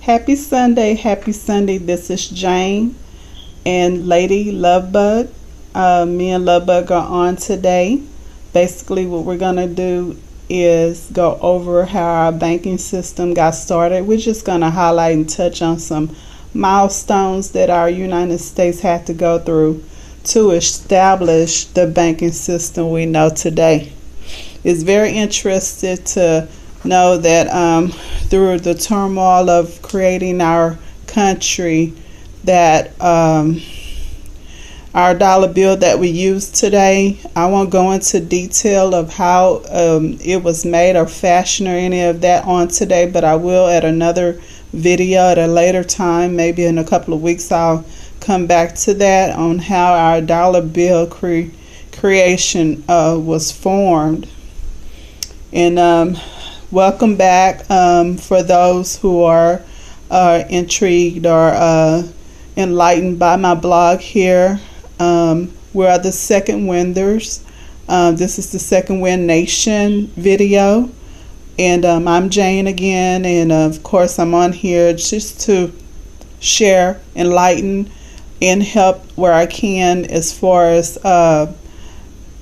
Happy Sunday, happy Sunday. This is Jane and Lady Lovebug. Me and Lovebug are on today. Basically, what we're going to do is go over how our banking system got started. We're just going to highlight and touch on some milestones that our United States had to go through to establish the banking system we know today. It's very interesting to know that through the turmoil of creating our country, that our dollar bill that we use today, I won't go into detail of how it was made or fashioned or any of that on today, but I will at another video at a later time. Maybe in a couple of weeks I'll come back to that on how our dollar bill creation was formed. And welcome back for those who are intrigued or enlightened by my blog here. We are the Second Winders. This is the Second Wind Nation video. And I'm Jane again. And of course, I'm on here just to share, enlighten, and help where I can as far as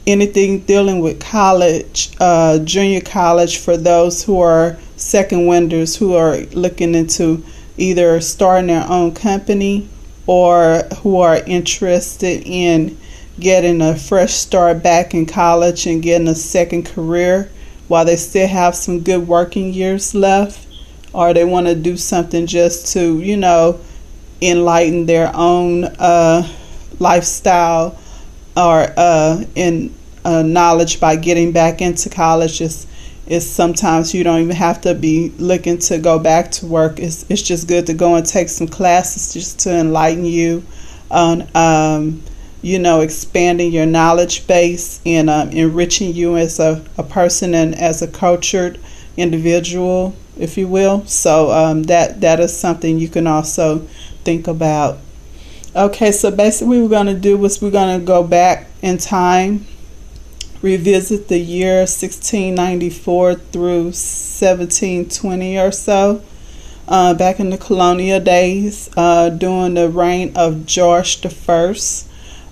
anything dealing with college, junior college, for those who are second winders who are looking into either starting their own company or who are interested in getting a fresh start back in college and getting a second career while they still have some good working years left, or they want to do something just to, enlighten their own lifestyle or in knowledge by getting back into college. Is sometimes you don't even have to be looking to go back to work. It's just good to go and take some classes just to enlighten you on expanding your knowledge base and enriching you as a person and as a cultured individual, if you will. So that is something you can also think about. Okay, so basically what we're going to do is we're going to go back in time, revisit the year 1694 through 1720 or so, back in the colonial days, during the reign of George I.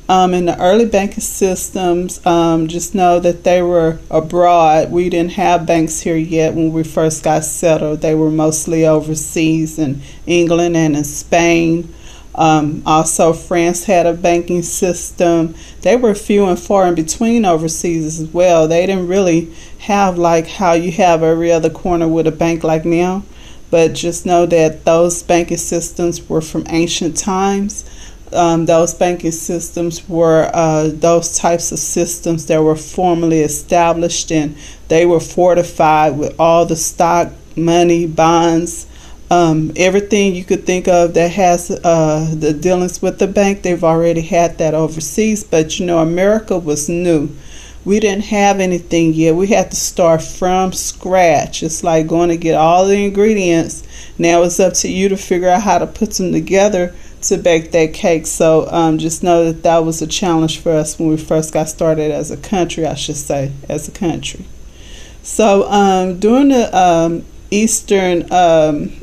In the early banking systems, just know that they were abroad. We didn't have banks here yet when we first got settled. They were mostly overseas in England and in Spain. Also, France had a banking system. They were few and far in between overseas as well. They didn't really have like how you have every other corner with a bank like now. But just know that those banking systems were from ancient times. Those banking systems were those types of systems that were formally established, and they were fortified with all the stock, money, bonds, everything you could think of that has the dealings with the bank. They've already had that overseas, but America was new. We didn't have anything yet. We had to start from scratch. It's like going to get all the ingredients. Now it's up to you to figure out how to put them together to bake that cake. So just know that was a challenge for us when we first got started as a country, I should say, as a country. So during the Eastern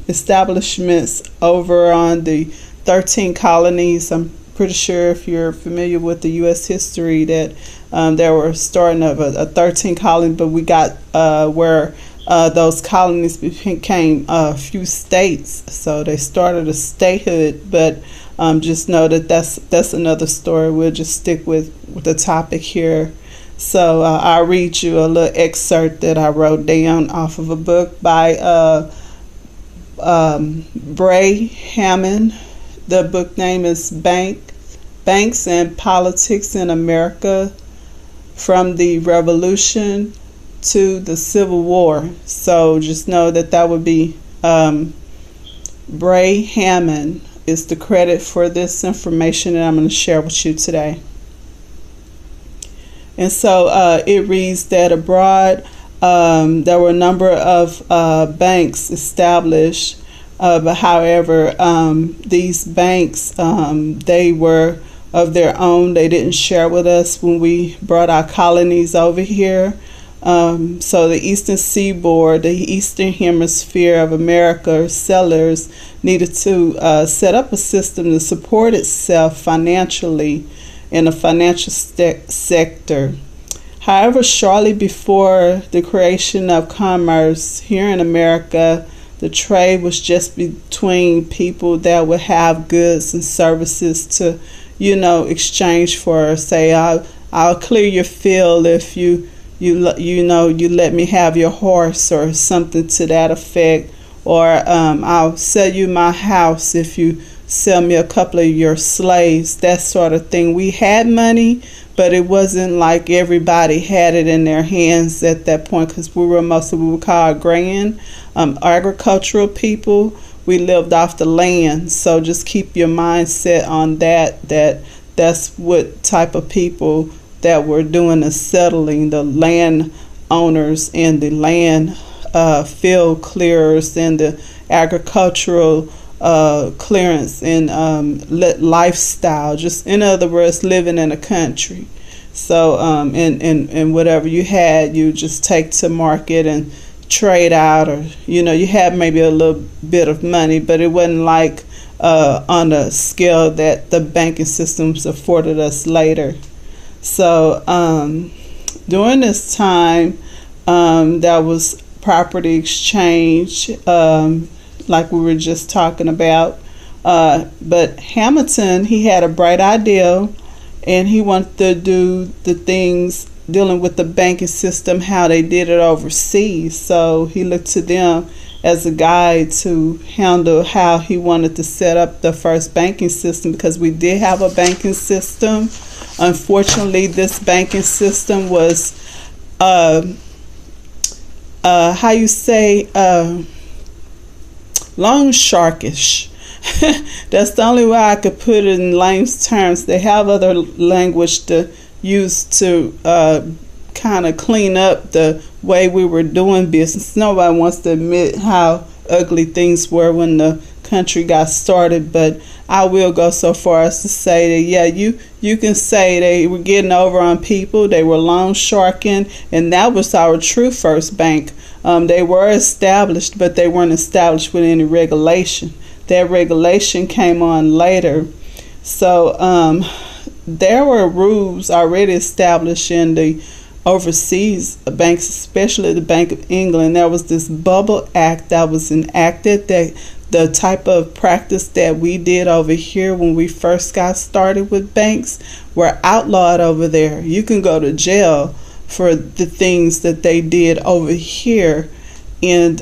establishments over on the 13 colonies, I'm pretty sure if you're familiar with the U.S. history that there were starting of a 13 colony, but we got where those colonies became a few states. So they started a statehood, but just know that that's another story. We'll just stick with the topic here. So I'll read you a little excerpt that I wrote down off of a book by Bray Hammond. The book name is Banks and Politics in America, from the Revolution to the Civil War. So just know that would be Bray Hammond is the credit for this information that I'm going to share with you today. And so it reads that abroad there were a number of banks established, but however these banks, they were of their own. They didn't share with us when we brought our colonies over here. So the eastern seaboard, the eastern hemisphere of America, settlers needed to set up a system to support itself financially in the financial sector. However, shortly before the creation of commerce here in America, the trade was just between people that would have goods and services to, exchange for. Say, I'll clear your field if you let me have your horse, or something to that effect, or I'll sell you my house if you sell me a couple of your slaves, that sort of thing. We had money, but it wasn't like everybody had it in their hands at that point, because we were mostly what we call agrarian, agricultural people. We lived off the land, so just keep your mindset on that's what type of people that were doing the settling, the land owners and the land field clearers and the agricultural clearance and lifestyle, just in other words, living in a country. So and whatever you had, you just take to market and trade out, or you had maybe a little bit of money, but it wasn't like on a scale that the banking systems afforded us later. So during this time, there was property exchange, like we were just talking about. But Hamilton, he had a bright idea, and he wanted to do the things dealing with the banking system, how they did it overseas. So he looked to them as a guide to handle how he wanted to set up the first banking system, because we did have a banking system. Unfortunately, this banking system was, how you say, loan sharkish. That's the only way I could put it in layman's terms. They have other language to use to kind of clean up the way we were doing business. Nobody wants to admit how ugly things were when the country got started, but I will go so far as to say that, yeah, you can say they were getting over on people. They were loan sharking, and that was our true first bank. They were established, but they weren't established with any regulation. That regulation came on later. So there were rules already established in the overseas banks, especially the Bank of England. There was this Bubble Act that was enacted, that the type of practice that we did over here when we first got started with banks were outlawed over there. You can go to jail for the things that they did over here. And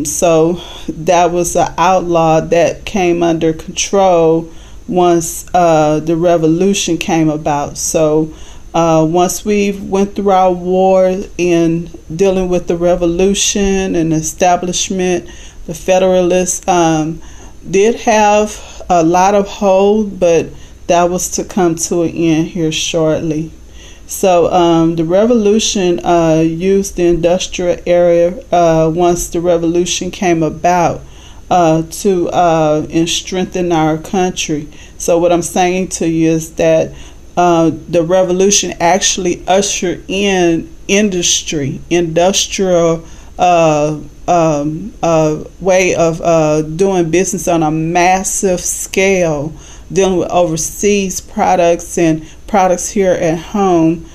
so that was an outlaw that came under control once the revolution came about. So once we went through our war in dealing with the revolution and establishment, the Federalists did have a lot of hold, but that was to come to an end here shortly. So the revolution used the industrial area once the revolution came about to and strengthen our country. So what I'm saying to you is that the revolution actually ushered in industrial way of doing business on a massive scale, dealing with overseas products and products here at home.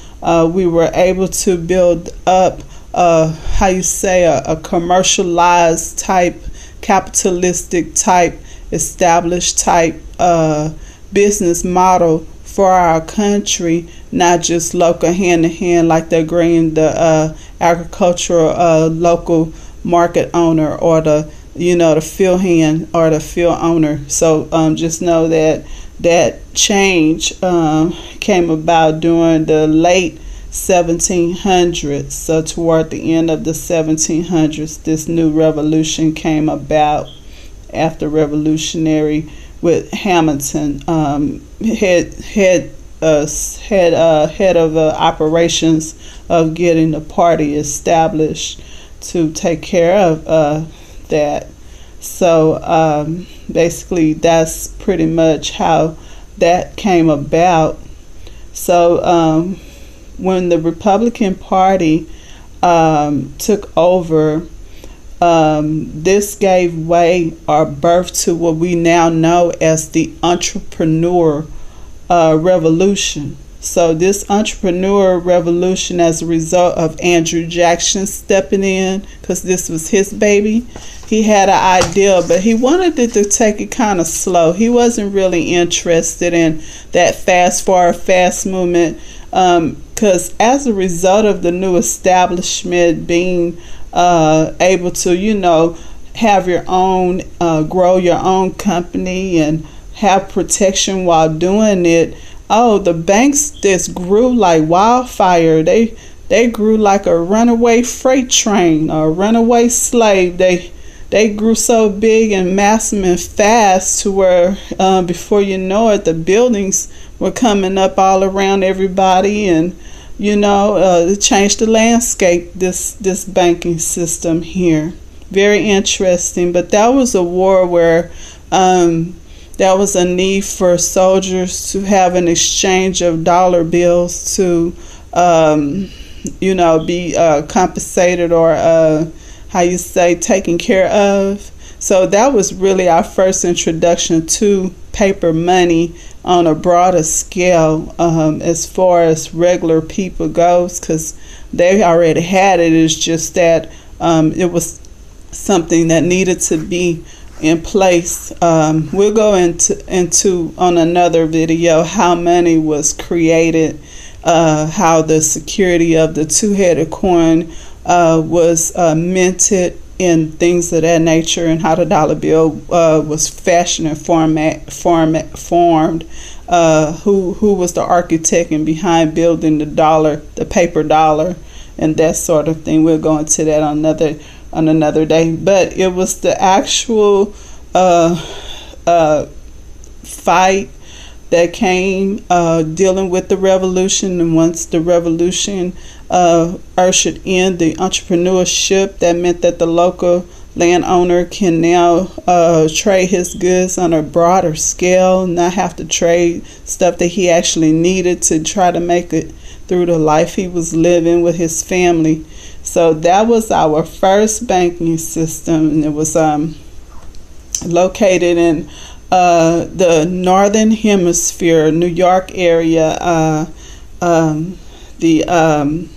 We were able to build up a commercialized type, capitalistic type, established type business model for our country, not just local hand to hand like the agrarian, the agricultural local market owner, or the field hand or the field owner. So just know that change came about during the late 1700s. So toward the end of the 1700s, this new revolution came about after revolutionary with Hamilton head of operations of getting the party established to take care of that. So basically that's pretty much how that came about. So when the Republican Party took over, this gave way or birth to what we now know as the entrepreneur revolution. So this entrepreneur revolution, as a result of Andrew Jackson stepping in, because this was his baby, he had an idea, but he wanted it to take it kind of slow. He wasn't really interested in that fast forward, fast movement, because as a result of the new establishment being able to, have your own, grow your own company and have protection while doing it. Oh, the banks just grew like wildfire. They grew like a runaway freight train or a runaway slave. They grew so big and massive and fast to where before you know it, the buildings were coming up all around everybody, and it changed the landscape. This banking system here, very interesting. But that was a war where there was a need for soldiers to have an exchange of dollar bills to, be compensated or, taken care of. So that was really our first introduction to paper money on a broader scale, as far as regular people goes, because they already had it. It's just that it was something that needed to be in place. We'll go into on another video how money was created, how the security of the two-headed coin was minted, and things of that nature, and how the dollar bill was fashioned and formed. Who was the architect and behind building the paper dollar, and that sort of thing. We'll go into that on another day. But it was the actual fight that came dealing with the revolution, and once the revolution ushered in the entrepreneurship, that meant that the local landowner can now trade his goods on a broader scale, not have to trade stuff that he actually needed to try to make it through the life he was living with his family. So that was our first banking system, and it was located in the northern hemisphere, New York area, the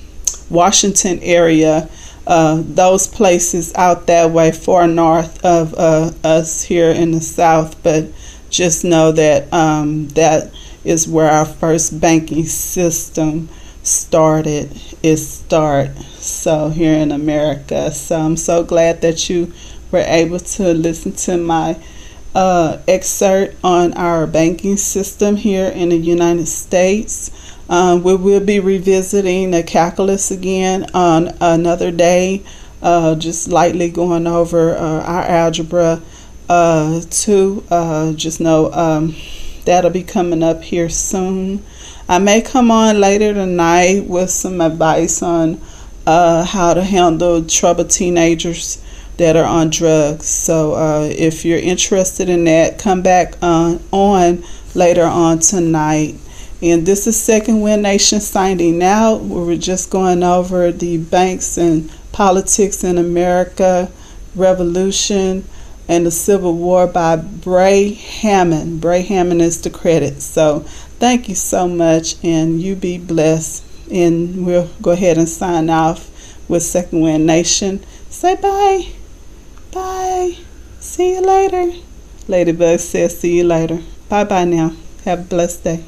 Washington area, those places out that way, far north of us here in the South. But just know that that is where our first banking system started. So here in America. So I'm so glad that you were able to listen to my excerpt on our banking system here in the United States. We will be revisiting the calculus again on another day, just lightly going over our algebra too. Just know that'll be coming up here soon. I may come on later tonight with some advice on how to handle troubled teenagers that are on drugs. So if you're interested in that, come back on later on tonight. And this is Second Wind Nation signing out. We were just going over the banks and politics in America, revolution, and the Civil War by Bray Hammond. Bray Hammond is the credit. So thank you so much, and you be blessed. And we'll go ahead and sign off with Second Wind Nation. Say bye. Bye. See you later. Ladybug says see you later. Bye-bye now. Have a blessed day.